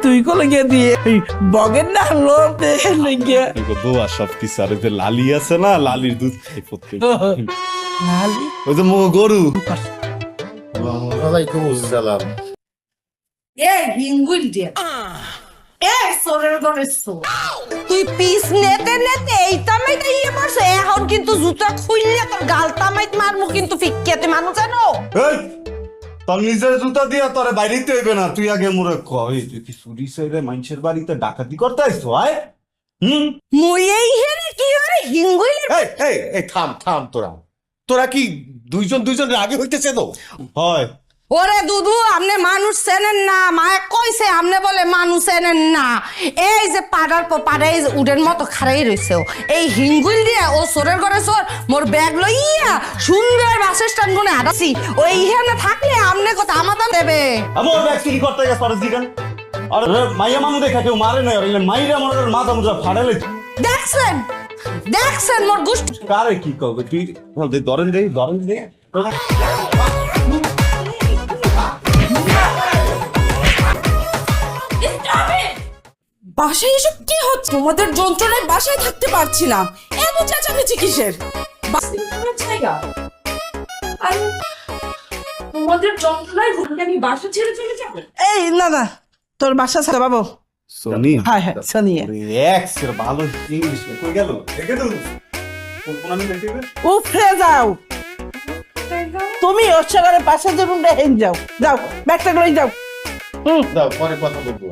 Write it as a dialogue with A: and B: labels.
A: তুই কোলে গিয়ে দিয়ে বগের না লোক গিয়ে
B: দোয়া সব কিছু আর যে লালি আছে না, লালির দুধ খাই প্রত্যেক
A: লালি
B: ওই যে গরু।
C: ওয়ালাইকুম আসসালাম।
D: এ হিঙ্গুল দিয়ে এ সোরের ঘরে সো
E: তুই পিস নেতে নেতে এই তামাইতে ইয়ে পড়ছে এখন কিন্তু জুতা খুললে তোর গাল তামাইত মারমু কিন্তু ফিক্কিয়াতে মানুষ জানো।
B: এই তোর নিজের জুতা দিয়া তোরে বাইরেতে হইবে না, তুই আগে মোরে কই তুই কি চুরি চাইলে মানুষের বাড়িতে ডাকাতি করতে আইছো? আয়
E: মুই এই হেরে কি হরে হিঙ্গুইলের
C: এই এই এই থাম থাম, তোরা কি দুইজন আগে হইতেছে তো?
B: হয়
E: ওরে দুদু আমনে মানুষ চেনেন না, মায়ে কইছে আমনে বলে মানুষ চেনেন না। এই যে পাড়ার পাড়ায় উডের মতো খাড়াই রইছে এই হিঙ্গুইল দিয়ে ও সোরের ঘরে সোর মোর ব্যাগ লইয়া সুন্দর বাস স্ট্যান্ড গুনে হাঁটাছি। ওই ইহানে থাকলে আমনে কথা আমাদের দেবে।
B: আমার ব্যাগ চুরি করতে গেছে পরে দিগান আর মাইয়া মানু দেখা কেউ মারে না, আর মাইরা মনে করে মাথা মুজা ফাড়ালে
E: দেখছেন দেখছেন মোর গুষ্টি
B: কারে কি কবে তুই ধরেন দে
F: বাসায় এসব কি হচ্ছে? তোমাদের যন্ত্রণায় বাসায় থাকতে পারছি না, এত চেঁচামেচি কিসের?
D: জায়গা আর তোমাদের যন্ত্রণায় আমি বাসা ছেড়ে চলে যাবো?
A: এই না না তোর বাসা ছাড়া বাবু
B: সোনি
A: হ্যাঁ হ্যাঁ সোনিয়া
B: রিল্যাক্স এর ভালো ইংলিশ কই গেল দেখে তো কোন আমি দেখতে
A: উফরে যাও তুমি ওর সাথে পাশে যে রুমটা হেন যাও যাও ব্যাগটা লই যাও
C: দাও, পরে কথা বলবো।